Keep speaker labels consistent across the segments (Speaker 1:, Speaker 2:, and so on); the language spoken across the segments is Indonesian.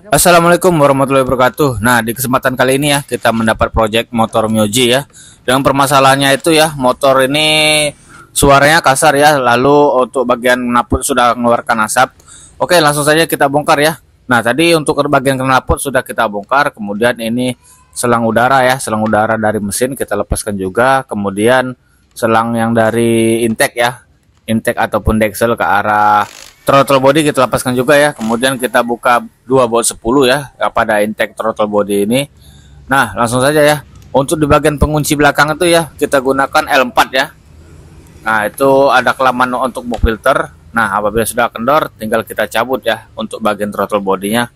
Speaker 1: Assalamualaikum warahmatullahi wabarakatuh. Nah, di kesempatan kali ini ya kita mendapat project motor Myoji ya. Yang permasalahannya itu ya, motor ini suaranya kasar ya. Lalu untuk bagian knalpot sudah mengeluarkan asap. Oke, langsung saja kita bongkar ya. Nah, tadi untuk bagian knalpot sudah kita bongkar. Kemudian ini selang udara ya, selang udara dari mesin kita lepaskan juga. Kemudian selang yang dari intake ya, intake ataupun deksel ke arah throttle body kita lepaskan juga ya. Kemudian kita buka 2 baut 10 ya pada intake throttle body ini. Nah, langsung saja ya. Untuk di bagian pengunci belakang itu ya kita gunakan L4 ya. Nah, itu ada kelaman untuk box filter. Nah, apabila sudah kendor tinggal kita cabut ya untuk bagian throttle bodinya.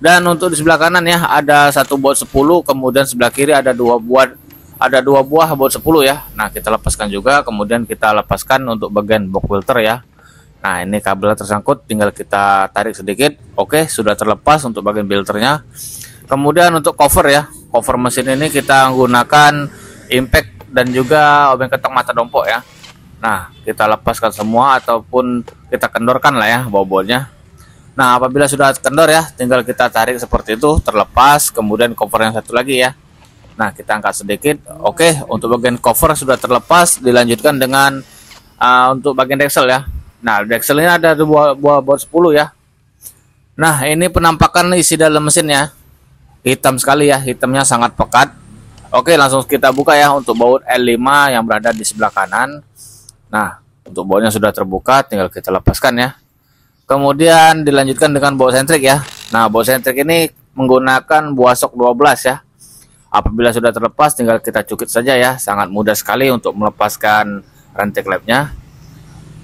Speaker 1: Dan untuk di sebelah kanan ya ada 1 baut 10, kemudian sebelah kiri ada 2 buah baut 10 ya. Nah, kita lepaskan juga, kemudian kita lepaskan untuk bagian box filter ya. Nah, ini kabelnya tersangkut, tinggal kita tarik sedikit. Oke, sudah terlepas untuk bagian filternya. Kemudian untuk cover ya, cover mesin ini kita menggunakan impact dan juga obeng ketok mata dompok ya. Nah, kita lepaskan semua ataupun kita kendorkan lah ya bobotnya. Nah, apabila sudah kendor ya, tinggal kita tarik seperti itu, terlepas. Kemudian cover yang satu lagi ya. Nah, kita angkat sedikit. Oke, untuk bagian cover sudah terlepas, dilanjutkan dengan untuk bagian deksel ya. Nah, deksel ini ada 2 buah baut 10 ya. Nah, ini penampakan isi dalam mesinnya. Hitam sekali ya, hitamnya sangat pekat. Oke, langsung kita buka ya untuk baut L5 yang berada di sebelah kanan. Nah, untuk bautnya sudah terbuka, tinggal kita lepaskan ya. Kemudian dilanjutkan dengan baut sentrik ya. Nah, baut sentrik ini menggunakan buah sok 12 ya. Apabila sudah terlepas, tinggal kita cukit saja ya. Sangat mudah sekali untuk melepaskan rantai klepnya.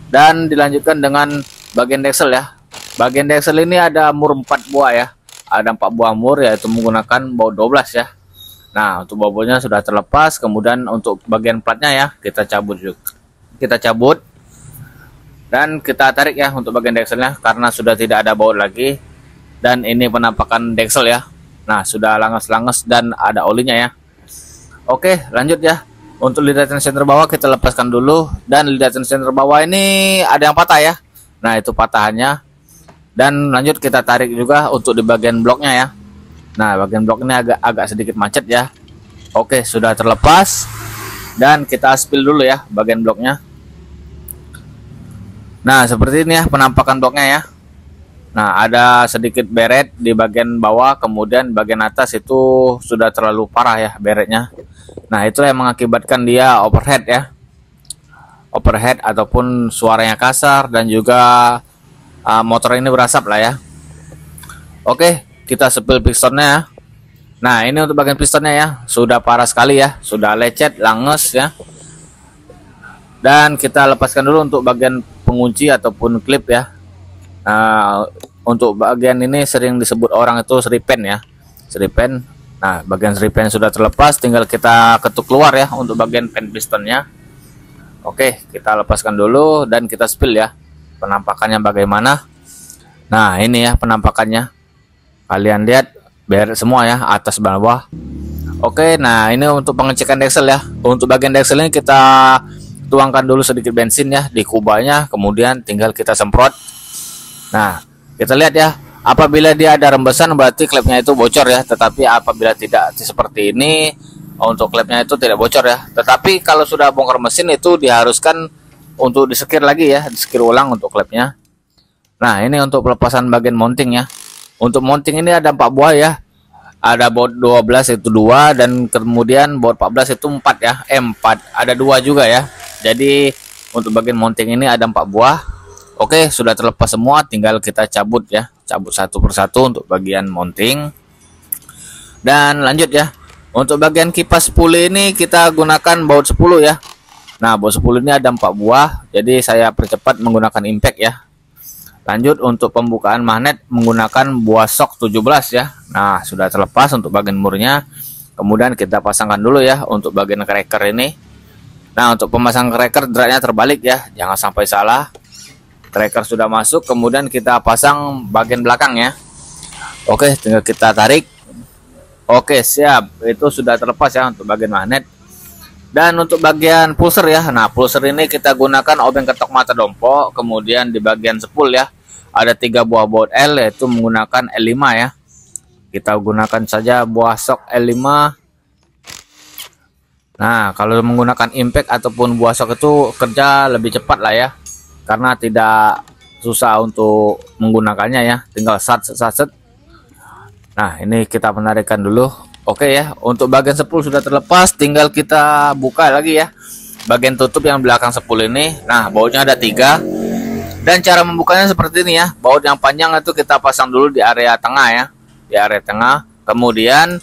Speaker 1: Dan dilanjutkan dengan bagian deksel ya. Bagian deksel ini ada mur 4 buah ya. Ada 4 buah mur, yaitu menggunakan baut 12 ya. Nah, untuk bautnya sudah terlepas. Kemudian untuk bagian platnya ya kita cabut juga. Kita cabut dan kita tarik ya untuk bagian dekselnya karena sudah tidak ada baut lagi. Dan ini penampakan deksel ya. Nah, sudah langes-langes dan ada olinya ya. Oke, lanjut ya. Untuk lead center bawah kita lepaskan dulu. Dan lead center bawah ini ada yang patah ya. Nah, itu patahannya. Dan lanjut kita tarik juga untuk di bagian bloknya ya. Nah, bagian blok ini agak sedikit macet ya. Oke, sudah terlepas. Dan kita spill dulu ya bagian bloknya. Nah, seperti ini ya penampakan bloknya ya. Nah, ada sedikit beret di bagian bawah. Kemudian bagian atas itu sudah terlalu parah ya beretnya. Nah, itulah yang mengakibatkan dia overhead ya. Overhead ataupun suaranya kasar dan juga motor ini berasap lah ya. Oke, kita spill pistonnya ya. Nah, ini untuk bagian pistonnya ya. Sudah parah sekali ya. Sudah lecet, langes ya. Dan kita lepaskan dulu untuk bagian pengunci ataupun klip ya. Nah, untuk bagian ini sering disebut orang itu seripen ya. Seripen. Nah, bagian seripen sudah terlepas, tinggal kita ketuk keluar ya untuk bagian pen pistonnya. Oke, kita lepaskan dulu dan kita spill ya. Penampakannya bagaimana? Nah, ini ya penampakannya. Kalian lihat beres semua ya, atas bawah. Oke, nah ini untuk pengecekan deksel ya. Untuk bagian deksel ini kita tuangkan dulu sedikit bensin ya di kubanya, kemudian tinggal kita semprot. Nah, kita lihat ya. Apabila dia ada rembesan berarti klepnya itu bocor ya. Tetapi apabila tidak seperti ini, untuk klepnya itu tidak bocor ya. Tetapi kalau sudah bongkar mesin itu diharuskan untuk disekir lagi ya, disekir ulang untuk klepnya. Nah, ini untuk pelepasan bagian mounting ya. Untuk mounting ini ada 4 buah ya. Ada baut 12 itu 2 dan kemudian baut 14 itu 4 ya. 4. Ada 2 juga ya. Jadi untuk bagian mounting ini ada 4 buah. Oke, sudah terlepas semua, tinggal kita cabut ya. Cabut satu persatu untuk bagian mounting. Dan lanjut ya. Untuk bagian kipas spuli ini kita gunakan baut 10 ya. Nah, baut 10 ini ada 4 buah. Jadi saya percepat menggunakan impact ya. Lanjut untuk pembukaan magnet menggunakan buah sok 17 ya. Nah, sudah terlepas untuk bagian murnya. Kemudian kita pasangkan dulu ya untuk bagian cracker ini. Nah, untuk pemasang cracker dratnya terbalik ya. Jangan sampai salah. Cracker sudah masuk, kemudian kita pasang bagian belakang ya. Oke, tinggal kita tarik. Oke, siap. Itu sudah terlepas ya untuk bagian magnet. Dan untuk bagian pulser ya. Nah, pulser ini kita gunakan obeng ketok mata dompok. Kemudian di bagian spool ya ada 3 buah baut L, yaitu menggunakan L5 ya. Kita gunakan saja buah sok L5. Nah, kalau menggunakan impact ataupun buah sok itu kerja lebih cepat lah ya, karena tidak susah untuk menggunakannya ya, tinggal sat. Nah, ini kita penarikan dulu. Oke ya, untuk bagian sepul sudah terlepas, tinggal kita buka lagi ya bagian tutup yang belakang sepul ini. Nah, bautnya ada 3, dan cara membukanya seperti ini ya. Baut yang panjang itu kita pasang dulu di area tengah ya, di area tengah. Kemudian,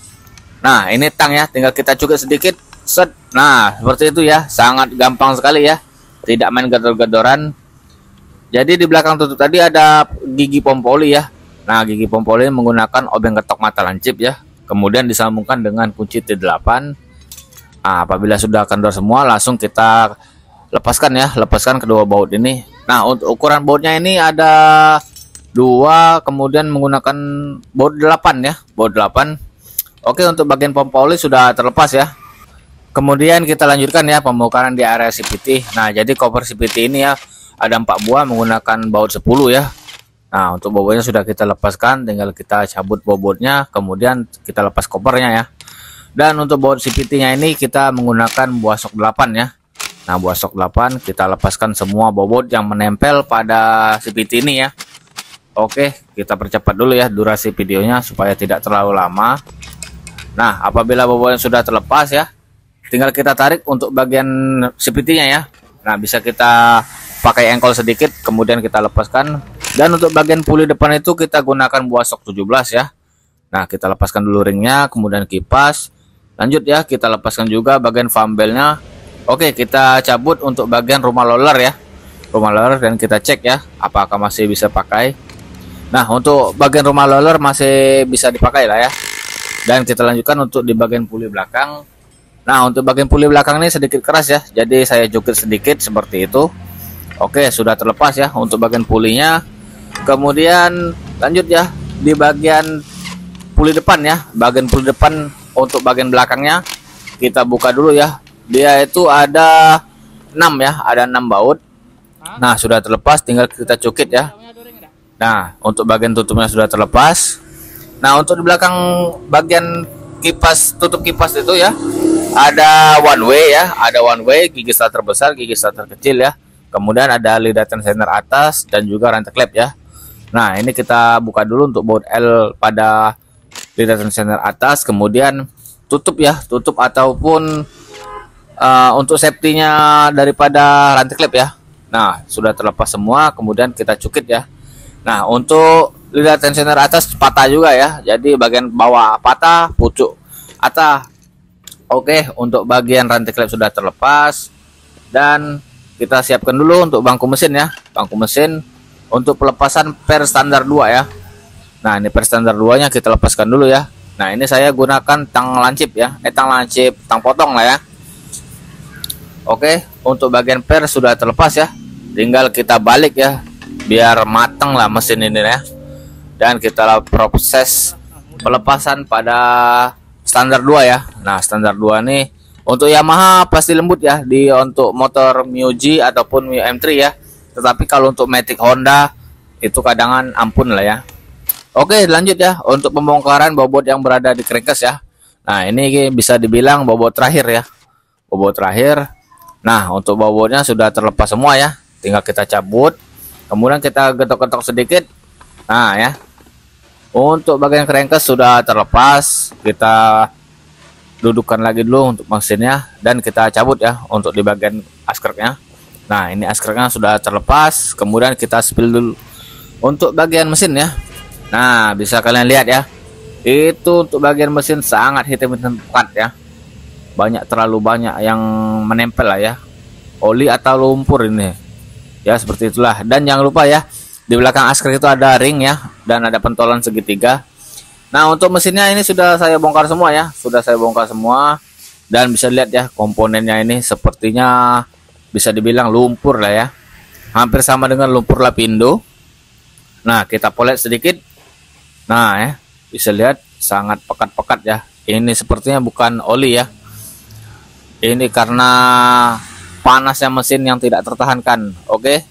Speaker 1: nah ini tang ya, tinggal kita cukit sedikit, set. Nah, seperti itu ya, sangat gampang sekali ya, tidak main gedor-gedoran. Jadi di belakang tutup tadi ada gigi pompoli ya. Nah, gigi pompoli menggunakan obeng ketok mata lancip ya. Kemudian disambungkan dengan kunci T8. Nah, apabila sudah kendor semua, langsung kita lepaskan ya, lepaskan kedua baut ini. Nah, untuk ukuran bautnya ini ada 2, kemudian menggunakan baut 8 ya, baut 8. Oke, untuk bagian pompa oli sudah terlepas ya. Kemudian kita lanjutkan ya pembongkaran di area CVT. Nah, jadi cover CVT ini ya ada 4 buah menggunakan baut 10 ya. Nah, untuk bobotnya sudah kita lepaskan, tinggal kita cabut bobotnya, kemudian kita lepas covernya ya. Dan untuk baut CVT-nya ini kita menggunakan buah sok 8 ya. Nah, buah sok 8 kita lepaskan semua bobot yang menempel pada CVT ini ya. Oke, kita percepat dulu ya durasi videonya supaya tidak terlalu lama. Nah, apabila bobotnya sudah terlepas ya, tinggal kita tarik untuk bagian CVT-nya ya. Nah, bisa kita pakai engkol sedikit, kemudian kita lepaskan. Dan untuk bagian puli depan itu kita gunakan buah sok 17 ya. Nah, kita lepaskan dulu ringnya, kemudian kipas. Lanjut ya, kita lepaskan juga bagian fambelnya. Oke, kita cabut untuk bagian rumah roller ya. Rumah roller, dan kita cek ya apakah masih bisa pakai. Nah, untuk bagian rumah roller masih bisa dipakai lah ya. Dan kita lanjutkan untuk di bagian puli belakang. Nah, untuk bagian puli belakang ini sedikit keras ya, jadi saya jukir sedikit seperti itu. Oke, sudah terlepas ya untuk bagian pulinya. Kemudian lanjut ya di bagian puli depan ya, bagian puli depan. Untuk bagian belakangnya kita buka dulu ya, dia itu ada 6 ya, ada 6 baut. Nah, sudah terlepas, tinggal kita cukit ya. Nah, untuk bagian tutupnya sudah terlepas. Nah, untuk di belakang bagian kipas, tutup kipas itu ya, ada one way ya, ada one way, gigi starter besar, gigi starter kecil ya. Kemudian ada lidah tensioner atas dan juga rantai klep ya. Nah, ini kita buka dulu untuk baut L pada lidah tensioner atas, kemudian tutup ya, tutup ataupun untuk safety-nya daripada rantai klep ya. Nah, sudah terlepas semua, kemudian kita cukit ya. Nah, untuk lidah tensioner atas patah juga ya, jadi bagian bawah patah, pucuk atas. Oke, untuk bagian rantai klep sudah terlepas, dan kita siapkan dulu untuk bangku mesin ya, bangku mesin untuk pelepasan per standar 2 ya. Nah, ini per standar 2 nya kita lepaskan dulu ya. Nah, ini saya gunakan tang lancip ya, tang lancip, tang potong lah ya. Oke, untuk bagian per sudah terlepas ya, tinggal kita balik ya biar matang lah mesin ini ya. Dan kita proses pelepasan pada standar 2 ya. Nah, standar 2 nih untuk Yamaha pasti lembut ya, di untuk motor Miyuji ataupun Mio M3 ya. Tetapi kalau untuk Matic Honda itu kadangan ampun lah ya. Oke, lanjut ya untuk pembongkaran bobot yang berada di crankcase ya. Nah, ini bisa dibilang bobot terakhir ya, bobot terakhir. Nah, untuk bobotnya sudah terlepas semua ya, tinggal kita cabut, kemudian kita getok-getok sedikit. Nah ya, untuk bagian crankcase sudah terlepas, kita dudukkan lagi dulu untuk mesinnya, dan kita cabut ya untuk di bagian askreknya. Nah, ini askreknya sudah terlepas, kemudian kita spill dulu untuk bagian mesin ya. Nah, bisa kalian lihat ya, itu untuk bagian mesin sangat hitam-hitam pekat ya, terlalu banyak yang menempel lah ya, oli atau lumpur ini ya, seperti itulah. Dan jangan lupa ya, di belakang askrek itu ada ring ya, dan ada pentolan segitiga. Nah, untuk mesinnya ini sudah saya bongkar semua ya, sudah saya bongkar semua, dan bisa lihat ya komponennya ini sepertinya bisa dibilang lumpur lah ya, hampir sama dengan lumpur lapindo. Nah, kita poles sedikit. Nah ya, bisa lihat sangat pekat-pekat ya, ini sepertinya bukan oli ya, ini karena panasnya mesin yang tidak tertahankan. Oke.